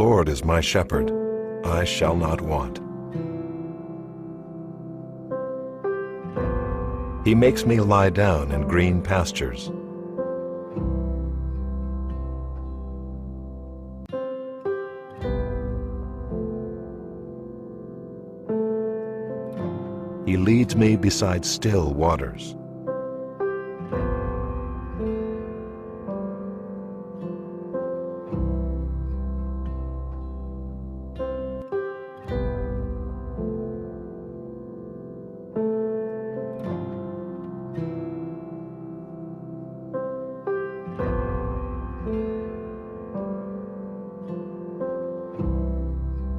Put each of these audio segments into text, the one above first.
Lord is my shepherd, I shall not want. He makes me lie down in green pastures. He leads me beside still waters.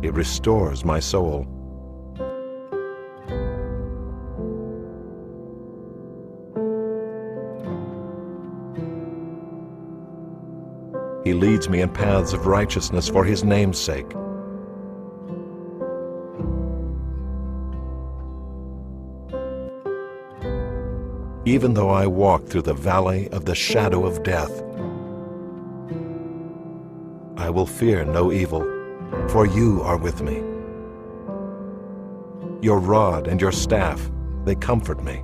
It restores my soul. He leads me in paths of righteousness for his name's sake. Even though I walk through the valley of the shadow of death, I will fear no evil, for you are with me. Your rod and your staff, they comfort me.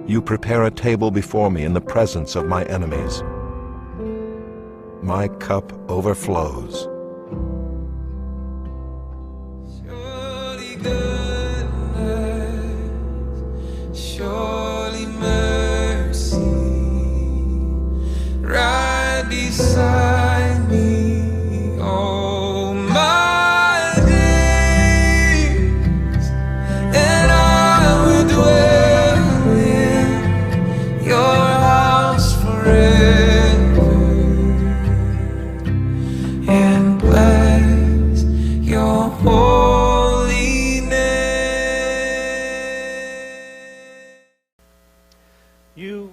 You prepare a table before me in the presence of my enemies. My cup overflows. Surely goodness, surely mercy, right beside me all my days, and I will dwell in your house forever and bless your holy name. You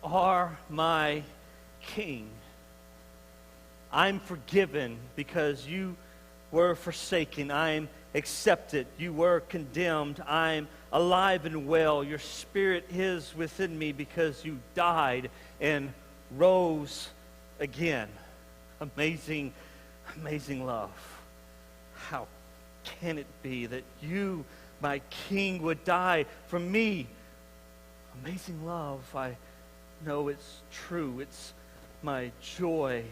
are my King. I'm forgiven because you were forsaken. I'm accepted. You were condemned. I'm alive and well. Your spirit is within me because you died and rose again. Amazing, amazing love. How can it be that you, my King, would die for me? Amazing love. I know it's true. It's my joy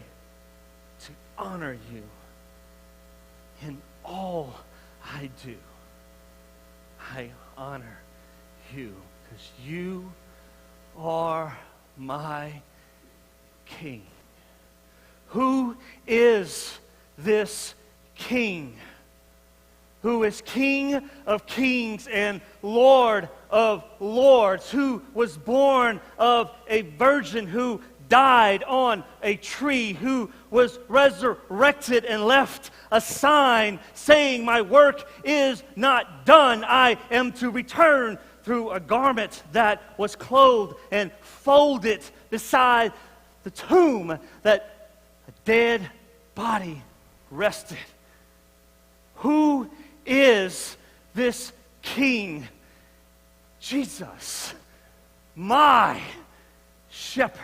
to honor you in all I do. I honor you because you are my King. Who is this King? Who is King of kings and Lord of lords, who was born of a virgin, who died on a tree, who was resurrected and left a sign saying, my work is not done. I am to return through a garment that was clothed and folded beside the tomb that a dead body rested. Who is this King? Jesus, my shepherd.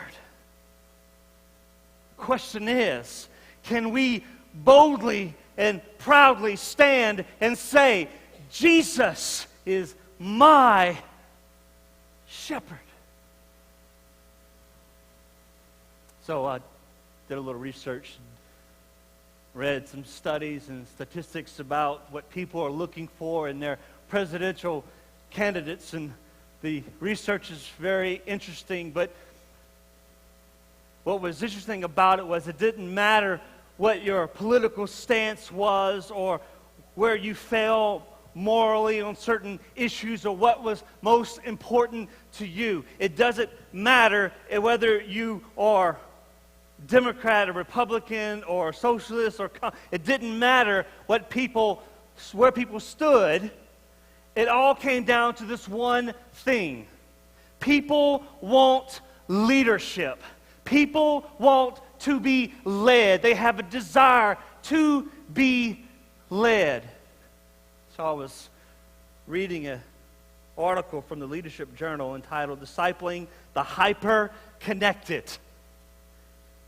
Question is, can we boldly and proudly stand and say, Jesus is my shepherd? So I did a little research, read some studies and statistics about what people are looking for in their presidential candidates, and the research is very interesting, but what was interesting about it was it didn't matter what your political stance was or where you fell morally on certain issues or what was most important to you. It doesn't matter whether you are Democrat or Republican or socialist or it didn't matter where people stood. It all came down to this one thing. People want leadership. People want to be led. They have a desire to be led. So I was reading an article from the Leadership Journal entitled Discipling the Hyper-Connected.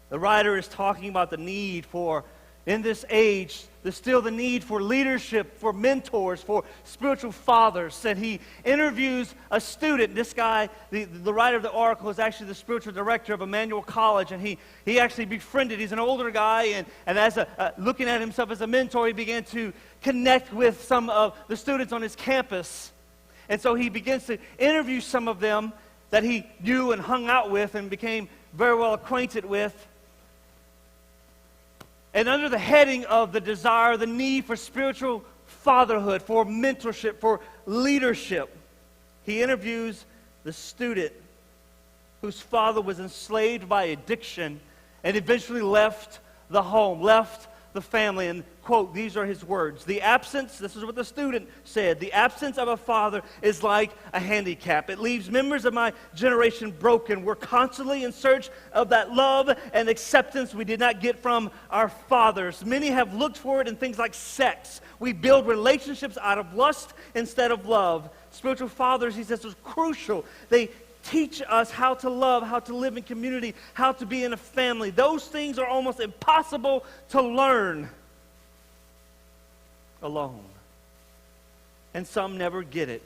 The writer is talking about the need for, in this age, there's still the need for leadership, for mentors, for spiritual fathers. And he interviews a student. This guy, the writer of the article, is actually the spiritual director of Emmanuel College, and he actually befriended. He's an older guy, and as looking at himself as a mentor, he began to connect with some of the students on his campus. And so he begins to interview some of them that he knew and hung out with and became very well acquainted with. And under the heading of the desire, the need for spiritual fatherhood, for mentorship, for leadership, he interviews the student whose father was enslaved by addiction and eventually left the home, left the family. And, quote, these are his words: "The absence," this is what the student said, "the absence of a father is like a handicap. It leaves members of my generation broken. We're constantly in search of that love and acceptance we did not get from our fathers. Many have looked for it in things like sex. We build relationships out of lust instead of love." Spiritual fathers, he says, is crucial. They teach us how to love, how to live in community, how to be in a family. Those things are almost impossible to learn alone. And some never get it.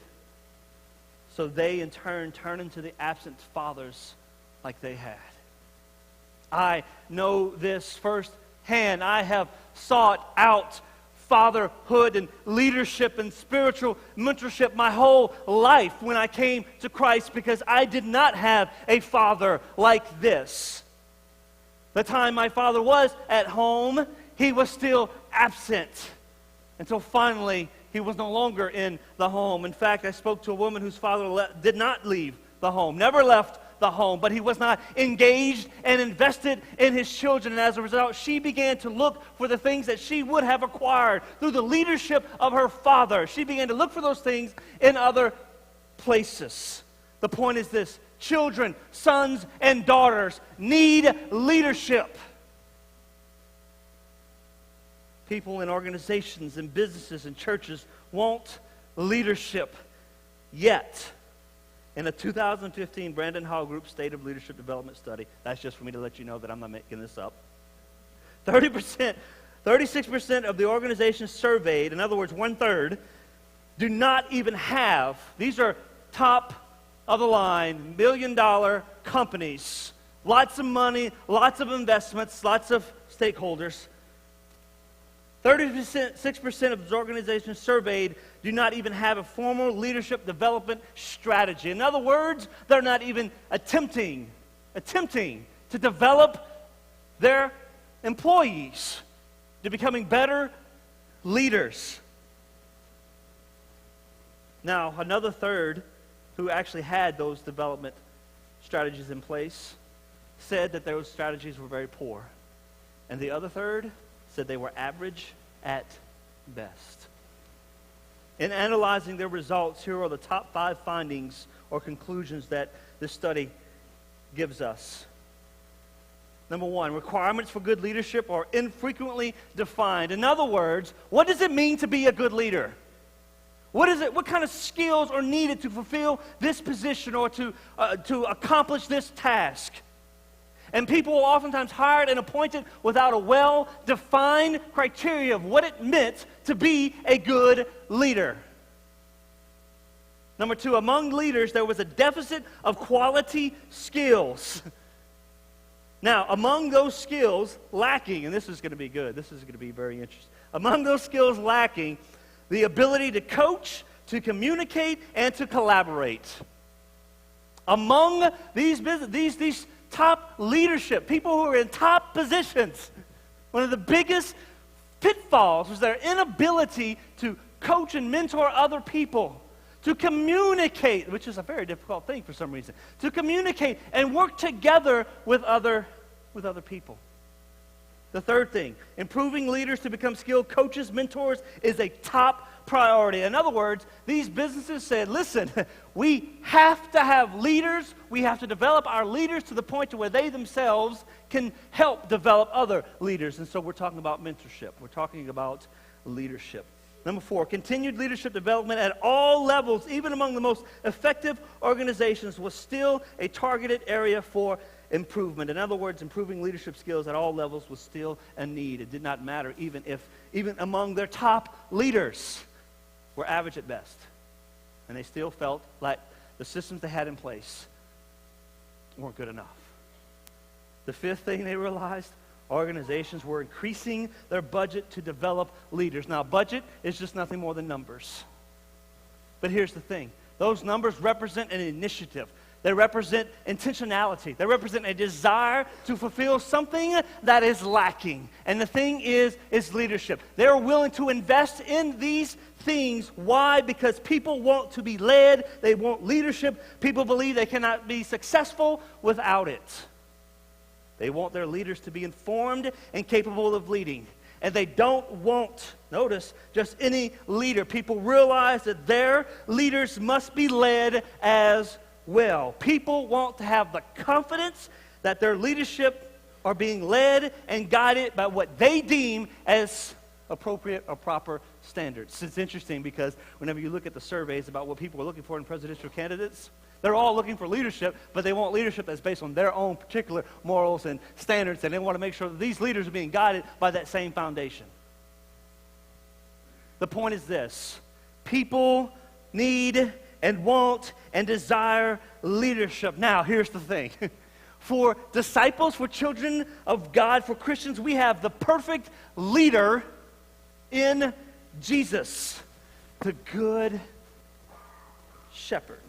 So they, in turn into the absent fathers like they had. I know this firsthand. I have sought out fatherhood and leadership and spiritual mentorship my whole life when I came to Christ, because I did not have a father like this. The time my father was at home, he was still absent until finally he was no longer in the home. In fact, I spoke to a woman whose father did not leave the home, never left the home, but he was not engaged and invested in his children. And as a result, she began to look for the things that she would have acquired through the leadership of her father. She began to look for those things in other places. The point is this: children, sons and daughters, need leadership. People in organizations and businesses and churches want leadership. Yet, in a 2015 Brandon Hall Group State of Leadership Development Study, that's just for me to let you know that I'm not making this up, 36% of the organizations surveyed, in other words, 1/3, do not even have, these are top of the line, $1 million companies, lots of money, lots of investments, lots of stakeholders. 36% of the organizations surveyed do not even have a formal leadership development strategy. In other words, they're not even attempting to develop their employees to becoming better leaders. Now, another third who actually had those development strategies in place said that those strategies were very poor. And the other third said they were average at best. In analyzing their results, here are the top 5 findings or conclusions that this study gives us. Number 1, requirements for good leadership are infrequently defined. In other words, what does it mean to be a good leader? What kind of skills are needed to fulfill this position or to accomplish this task? And people are oftentimes hired and appointed without a well-defined criteria of what it meant to be a good leader. Number 2, among leaders, there was a deficit of quality skills. Now, among those skills lacking, and this is going to be good, this is going to be very interesting. Among those skills lacking, the ability to coach, to communicate, and to collaborate. Among these top leadership, people who are in top positions, one of the biggest pitfalls was their inability to coach and mentor other people, to communicate, which is a very difficult thing for some reason, to communicate and work together with other people. The third thing, improving leaders to become skilled coaches, mentors, is a top priority. In other words, these businesses said, listen, we have to have leaders. We have to develop our leaders to the point to where they themselves can help develop other leaders. And so we're talking about mentorship. We're talking about leadership. Number 4, continued leadership development at all levels, even among the most effective organizations, was still a targeted area for improvement. In other words, improving leadership skills at all levels was still a need. It did not matter even among their top leaders were average at best. And they still felt like the systems they had in place weren't good enough. The 5th thing they realized, organizations were increasing their budget to develop leaders. Now, budget is just nothing more than numbers. But here's the thing. Those numbers represent an initiative. They represent intentionality. They represent a desire to fulfill something that is lacking. And the thing is leadership. They're willing to invest in these things. Why? Because people want to be led. They want leadership. People believe they cannot be successful without it. They want their leaders to be informed and capable of leading. And they don't want, notice, just any leader. People realize that their leaders must be led as well. People want to have the confidence that their leadership are being led and guided by what they deem as appropriate or proper standards. It's interesting because whenever you look at the surveys about what people are looking for in presidential candidates, they're all looking for leadership, but they want leadership that's based on their own particular morals and standards, and they want to make sure that these leaders are being guided by that same foundation. The point is this: people need and want and desire leadership. Now, here's the thing. For disciples, for children of God, for Christians, we have the perfect leader in Jesus, the Good Shepherd.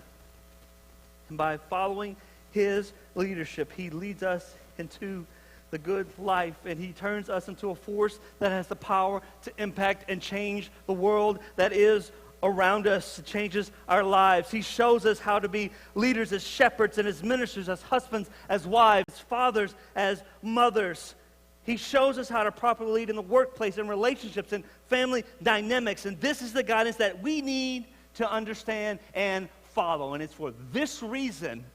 And by following his leadership, he leads us into the good life, and he turns us into a force that has the power to impact and change the world that is around us. It changes our lives. He shows us how to be leaders as shepherds and as ministers, as husbands, as wives, as fathers, as mothers. He shows us how to properly lead in the workplace, in relationships, in family dynamics. And this is the guidance that we need to understand and follow. And it's for this reason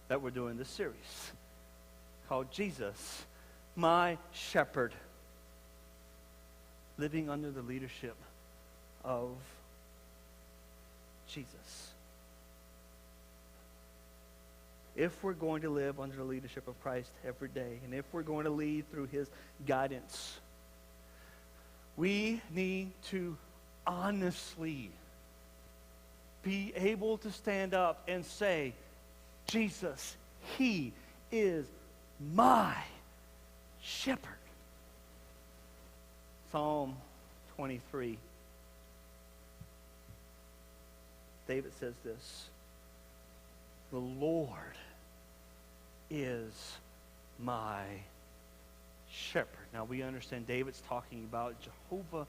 that we're doing this series called Jesus, My Shepherd, living under the leadership of Jesus. If we're going to live under the leadership of Christ every day, and if we're going to lead through his guidance, we need to honestly be able to stand up and say, Jesus, he is my shepherd. Psalm 23. David says this: the Lord is my shepherd. Now we understand David's talking about Jehovah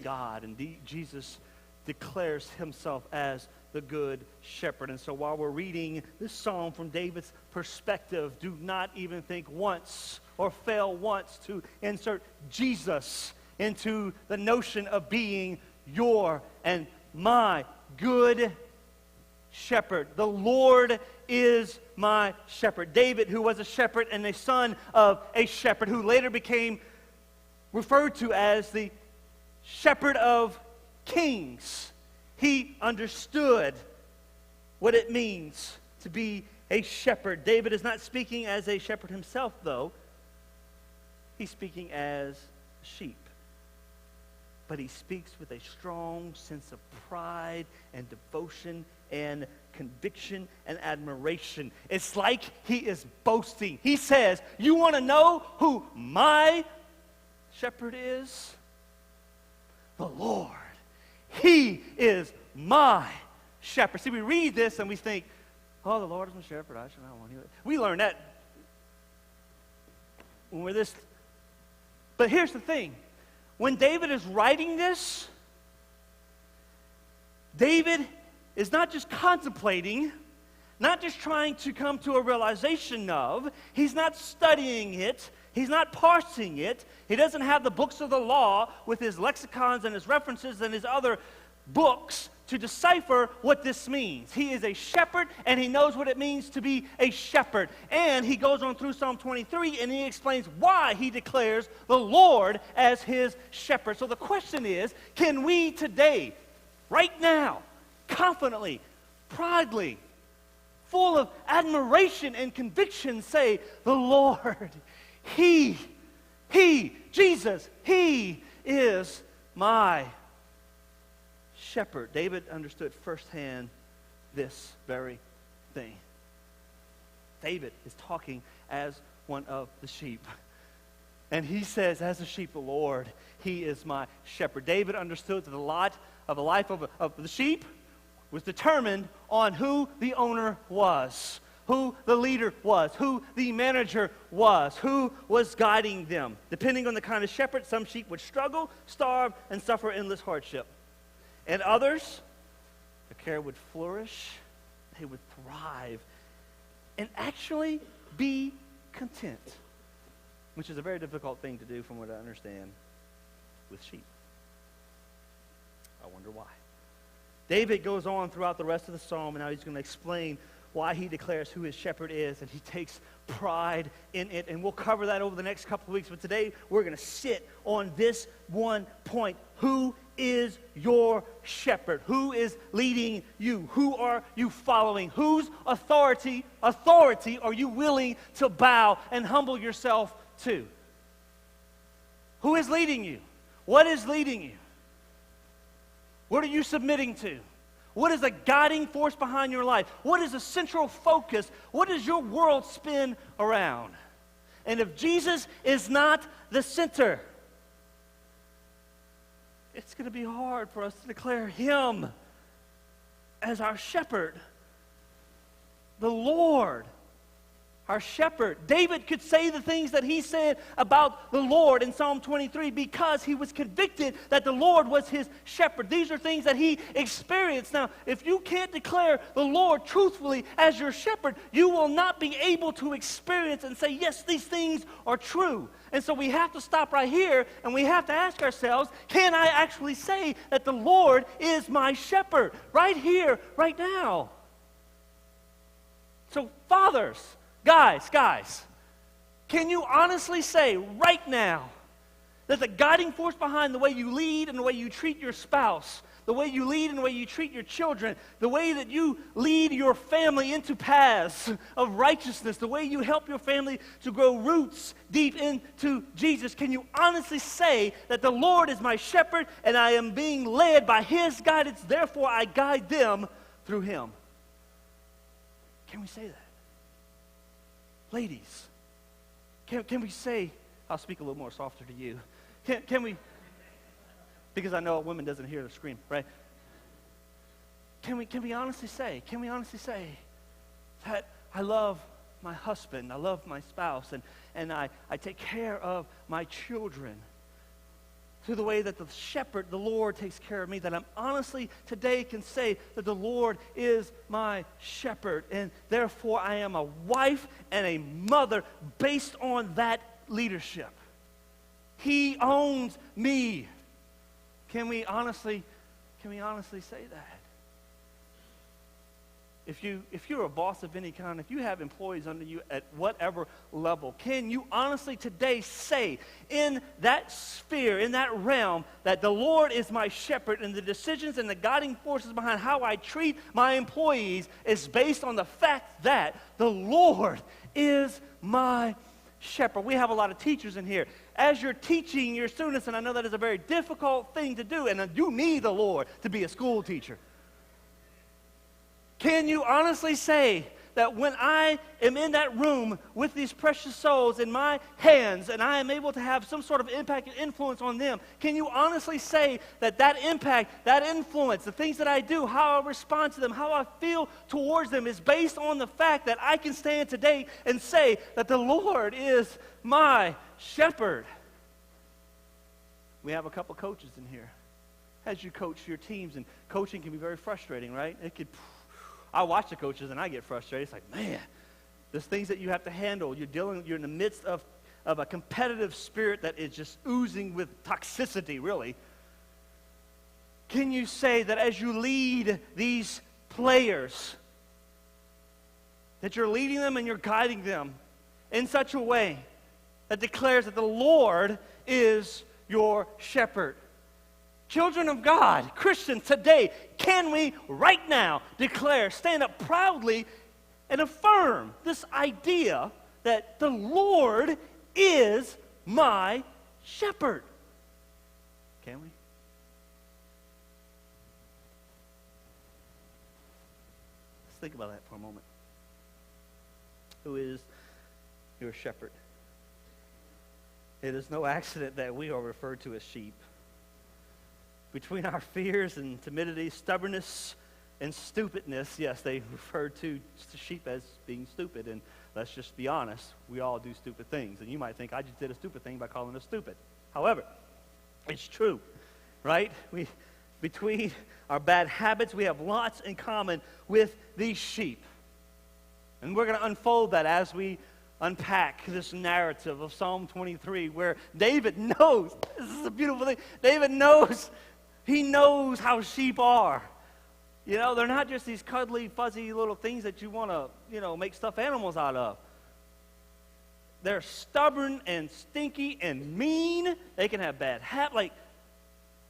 God, and Jesus declares himself as the good shepherd. And so while we're reading this psalm from David's perspective, do not even think once or fail once to insert Jesus into the notion of being your and my good shepherd. The Lord is my shepherd. David, who was a shepherd and a son of a shepherd, who later became referred to as the shepherd of kings, he understood what it means to be a shepherd. David is not speaking as a shepherd himself, though. He's speaking as a sheep. But he speaks with a strong sense of pride and devotion and conviction and admiration. It's like he is boasting. He says, you want to know who my shepherd is? The Lord. He is my shepherd. See, we read this and we think, oh, the Lord is my shepherd, I shall not want anything. We learn that when we're this. But here's the thing. When David is writing this, David is not just contemplating, not just trying to come to a realization of, he's not studying it, he's not parsing it, he doesn't have the books of the law with his lexicons and his references and his other books to decipher what this means. He is a shepherd, and he knows what it means to be a shepherd. And he goes on through Psalm 23, and he explains why he declares the Lord as his shepherd. So the question is, can we today, right now, confidently, proudly, full of admiration and conviction, say, the Lord, He, Jesus, He is my shepherd. David understood firsthand this very thing. David is talking as one of the sheep. And he says, as a sheep, the Lord, He is my shepherd. David understood that the life of the sheep was determined on who the owner was, who the leader was, who the manager was, who was guiding them. Depending on the kind of shepherd, some sheep would struggle, starve, and suffer endless hardship. And others, their care would flourish, they would thrive, and actually be content, which is a very difficult thing to do from what I understand with sheep. I wonder why. David goes on throughout the rest of the psalm, and now he's going to explain why he declares who his shepherd is, and he takes pride in it. And we'll cover that over the next couple of weeks. But today, we're going to sit on this one point. Who is your shepherd? Who is leading you? Who are you following? Whose authority are you willing to bow and humble yourself to? Who is leading you? What is leading you? What are you submitting to? What is the guiding force behind your life? What is the central focus? What does your world spin around? And if Jesus is not the center, it's going to be hard for us to declare Him as our shepherd, the Lord, our shepherd. David could say the things that he said about the Lord in Psalm 23 because he was convicted that the Lord was his shepherd. These are things that he experienced. Now, if you can't declare the Lord truthfully as your shepherd, you will not be able to experience and say, yes, these things are true. And so we have to stop right here and we have to ask ourselves, can I actually say that the Lord is my shepherd? Right here, right now. So, fathers, Guys, can you honestly say right now that the guiding force behind the way you lead and the way you treat your spouse, the way you lead and the way you treat your children, the way that you lead your family into paths of righteousness, the way you help your family to grow roots deep into Jesus, can you honestly say that the Lord is my shepherd and I am being led by His guidance, therefore I guide them through Him? Can we say that? Ladies, can we say, I'll speak a little more softer to you. Can we, because I know a woman doesn't hear the scream, right? Can we honestly say that I love my husband, I love my spouse, and I take care of my children through the way that the shepherd, the Lord, takes care of me, that I'm honestly today can say that the Lord is my shepherd, and therefore I am a wife and a mother based on that leadership. He owns me. Can we honestly say that? If you're a boss of any kind, if you have employees under you at whatever level, can you honestly today say in that sphere, in that realm, that the Lord is my shepherd and the decisions and the guiding forces behind how I treat my employees is based on the fact that the Lord is my shepherd? We have a lot of teachers in here. As you're teaching your students, and I know that is a very difficult thing to do, and you need the Lord to be a school teacher. Can you honestly say that when I am in that room with these precious souls in my hands and I am able to have some sort of impact and influence on them, can you honestly say that that impact, that influence, the things that I do, how I respond to them, how I feel towards them is based on the fact that I can stand today and say that the Lord is my shepherd? We have a couple coaches in here. As you coach your teams, and coaching can be very frustrating, right? I watch the coaches and I get frustrated. It's like, man, there's things that you have to handle. You're in the midst of a competitive spirit that is just oozing with toxicity, really. can you say that as you lead these players, that you're leading them and you're guiding them in such a way that declares that the Lord is your shepherd? Children of God, Christians today, can we right now declare, stand up proudly and affirm this idea that the Lord is my shepherd? Can we? Let's think about that for a moment. Who is your shepherd? It is no accident that we are referred to as sheep. Between our fears and timidity, stubbornness and stupidness, yes, they refer to sheep as being stupid. And let's just be honest, we all do stupid things. And you might think, I just did a stupid thing by calling us stupid. However, it's true, right? Between our bad habits, we have lots in common with these sheep. And we're going to unfold that as we unpack this narrative of Psalm 23, where David knows, this is a beautiful thing, David knows, he knows how sheep are. You know, they're not just these cuddly, fuzzy little things that you want to, make stuffed animals out of. They're stubborn and stinky and mean. They can have bad habits.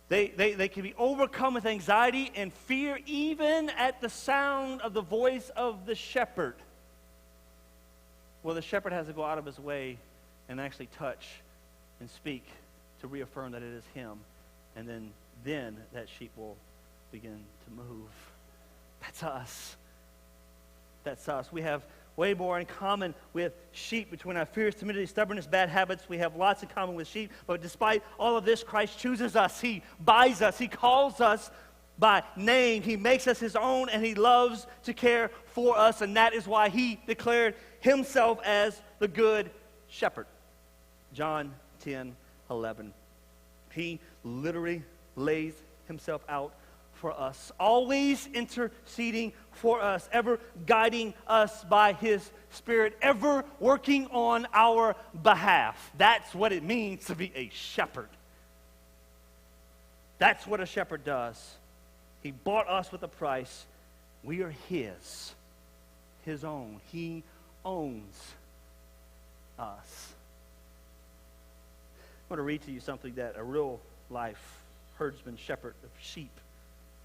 They can be overcome with anxiety and fear even at the sound of the voice of the shepherd. Well, the shepherd has to go out of his way and actually touch and speak to reaffirm that it is him. And then that sheep will begin to move. That's us. That's us. We have way more in common with sheep. Between our fears, timidity, stubbornness, bad habits, we have lots in common with sheep. But despite all of this, Christ chooses us. He buys us. He calls us by name. He makes us his own, and he loves to care for us. And that is why he declared himself as the good shepherd. John 10:11. He literally lays himself out for us, always interceding for us, ever guiding us by his Spirit, ever working on our behalf. That's what it means to be a shepherd. That's what a shepherd does. He bought us with a price. We are his own. He owns us. I want to read to you something that a real life herdsman, shepherd of sheep,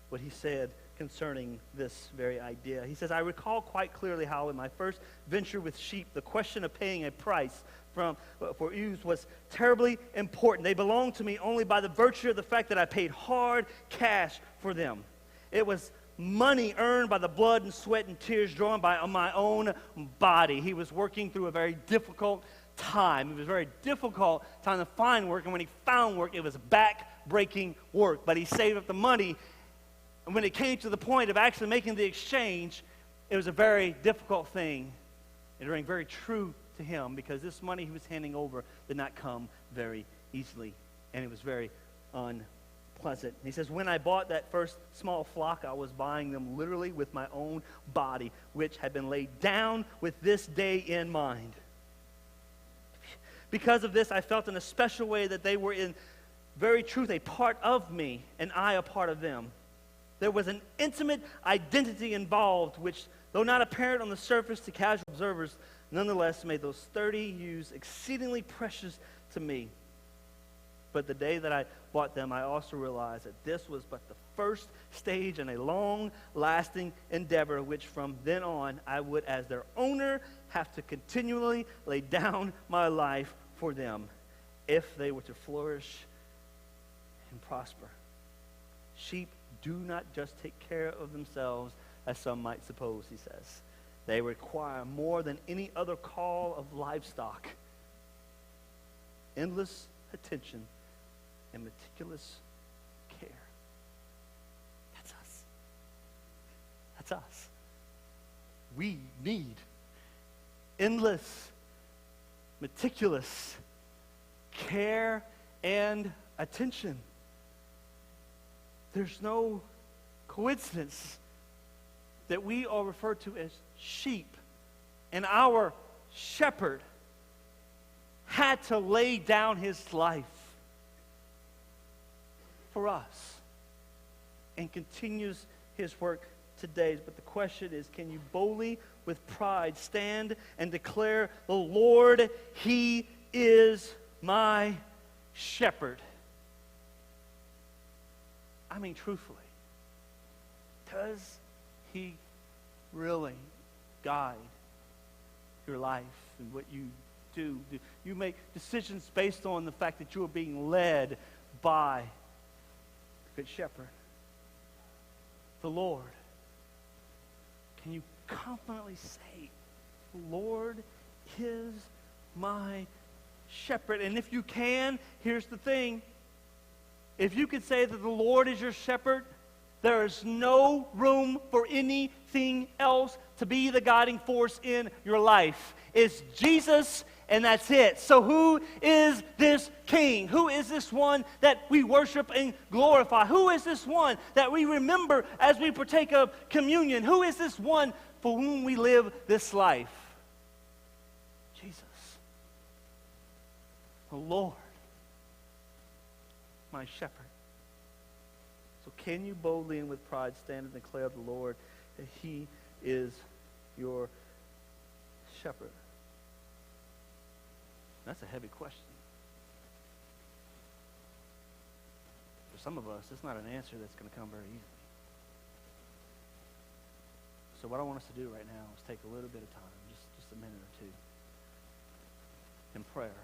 what he said concerning this very idea. He says, I recall quite clearly how in my first venture with sheep, the question of paying a price for ewes was terribly important. They belonged to me only by the virtue of the fact that I paid hard cash for them. It was money earned by the blood and sweat and tears drawn by my own body. He was working through a very difficult time. It was a very difficult time to find work, and when he found work, it was back-breaking work. But he saved up the money, and when it came to the point of actually making the exchange, it was a very difficult thing. It rang very true to him because this money he was handing over did not come very easily, and it was very unpleasant. He says, when I bought that first small flock, I was buying them literally with my own body, which had been laid down with this day in mind. Because of this, I felt in a special way that they were in very truth a part of me, and I a part of them. There was an intimate identity involved, which, though not apparent on the surface to casual observers, nonetheless made those 30 ewes exceedingly precious to me. But the day that I bought them, I also realized that this was but the first stage in a long-lasting endeavor, which from then on I would, as their owner, have to continually lay down my life for them if they were to flourish and prosper. Sheep do not just take care of themselves, as some might suppose, he says. They require more than any other call of livestock. Endless attention and meticulous care. That's us. That's us. We need endless, meticulous care and attention. There's no coincidence that we are referred to as sheep, and our shepherd had to lay down his life for us. and continues his work today. But the question is, can you boldly, with pride, stand and declare, the Lord, he is my shepherd? I mean, truthfully, does he really guide your life and what you do? Do you make decisions based on the fact that you are being led by the Good Shepherd, the Lord? Can you confidently say, the Lord is my shepherd? And if you can, here's the thing. If you could say that the Lord is your shepherd, there is no room for anything else to be the guiding force in your life. It's Jesus, and that's it. So who is this King? Who is this one that we worship and glorify? Who is this one that we remember as we partake of communion? Who is this one for whom we live this life? Jesus, the Lord, my shepherd. So can you boldly and with pride stand and declare of the Lord that he is your shepherd? That's a heavy question. For some of us, it's not an answer that's going to come very easily. So what I want us to do right now is take a little bit of time, just a minute or two, in prayer.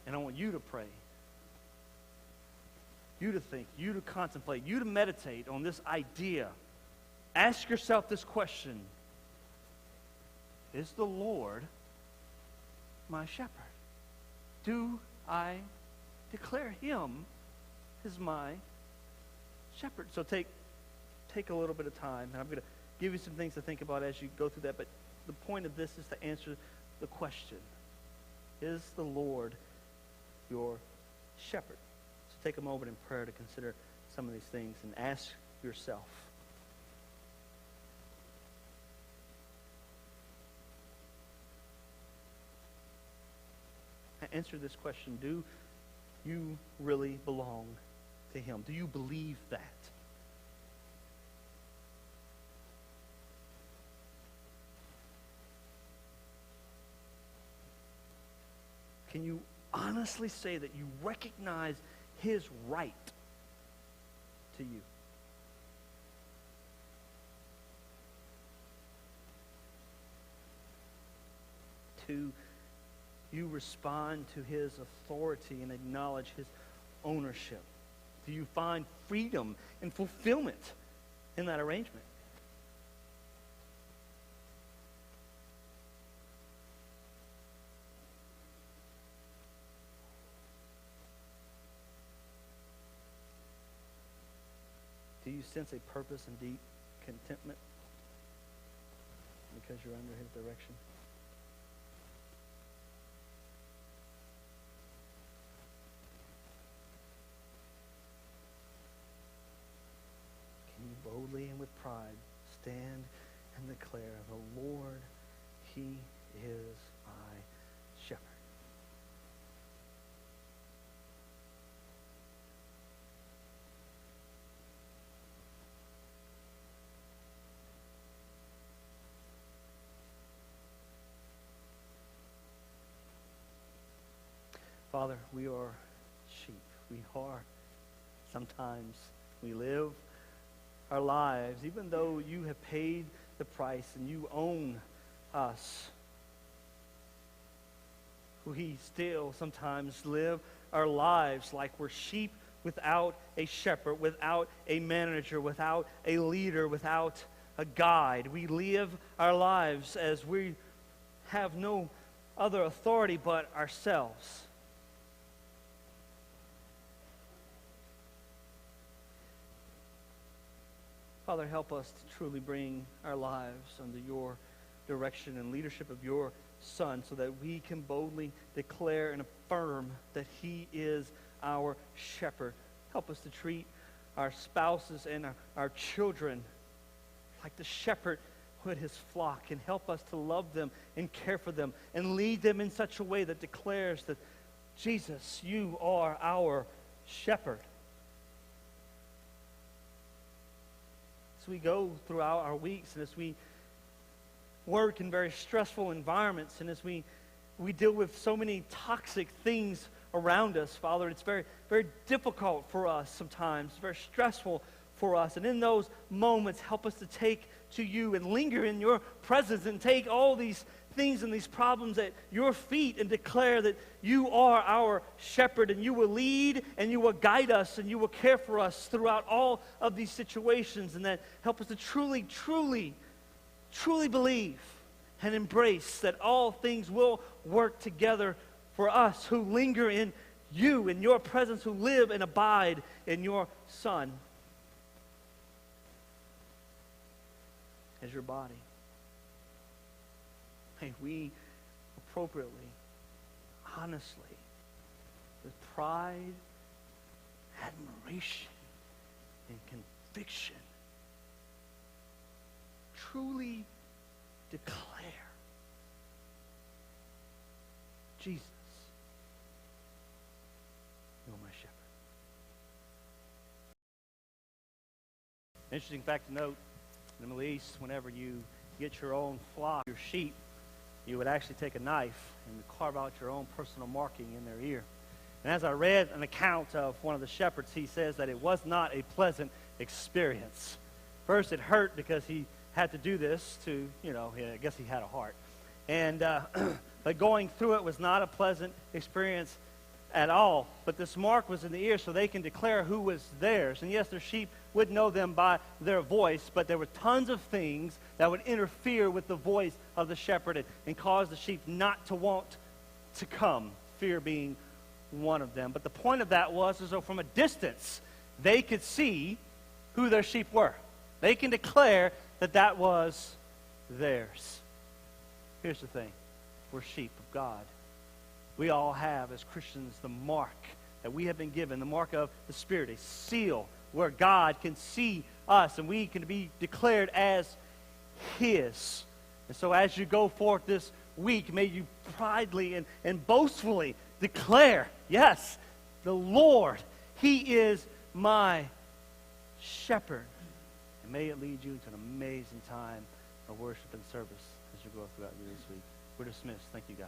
And I want you to pray, you to think, you to contemplate, you to meditate on this idea. Ask yourself this question: is the Lord my shepherd? Do I declare him as my shepherd? So take a little bit of time, and I'm going to give you some things to think about as you go through that. But the point of this is to answer the question: is the Lord your shepherd? So take a moment in prayer to consider some of these things and ask yourself. Answer this question: do you really belong to him? Do you believe that? Can you honestly say that you recognize his right to you? Do you respond to his authority and acknowledge his ownership? Do you find freedom and fulfillment in that arrangement? Do you sense a purpose and deep contentment because you're under his direction? Can you boldly and with pride stand and declare, the Lord, he is my shepherd? Father, we are sheep. We are. Sometimes we live our lives, even though you have paid the price and you own us. We still sometimes live our lives like we're sheep without a shepherd, without a manager, without a leader, without a guide. We live our lives as we have no other authority but ourselves. Father, help us to truly bring our lives under your direction and leadership of your Son so that we can boldly declare and affirm that he is our shepherd. Help us to treat our spouses and our children like the shepherd would his flock, and help us to love them and care for them and lead them in such a way that declares that, Jesus, you are our shepherd. as we go throughout our weeks and as we work in very stressful environments and as we deal with so many toxic things around us, Father, it's very, very difficult for us sometimes, very stressful for us. And in those moments, help us to take to you and linger in your presence and take all these things and these problems at your feet and declare that you are our shepherd and you will lead and you will guide us and you will care for us throughout all of these situations. And that help us to truly, truly, truly believe and embrace that all things will work together for us who linger in you, in your presence, who live and abide in your Son as your body. May we appropriately, honestly, with pride, admiration, and conviction, truly declare, Jesus, you are my shepherd. Interesting fact to note, in the Middle East, whenever you get your own flock, your sheep, you would actually take a knife and carve out your own personal marking in their ear. And as I read an account of one of the shepherds, he says that it was not a pleasant experience. First, it hurt because he had to do this to, I guess he had a heart. And but going through it was not a pleasant experience at all. But this mark was in the ear so they can declare who was theirs. And yes, their sheep would know them by their voice, but there were tons of things that would interfere with the voice of the shepherd and cause the sheep not to want to come, fear being one of them. But the point of that was so from a distance, they could see who their sheep were. They can declare that that was theirs. Here's the thing. We're sheep of God. We all have, as Christians, the mark that we have been given, the mark of the Spirit, a seal where God can see us and we can be declared as His. And so as you go forth this week, may you proudly and boastfully declare, yes, the Lord, He is my shepherd. And may it lead you into an amazing time of worship and service as you go throughout this week. We're dismissed. Thank you, guys.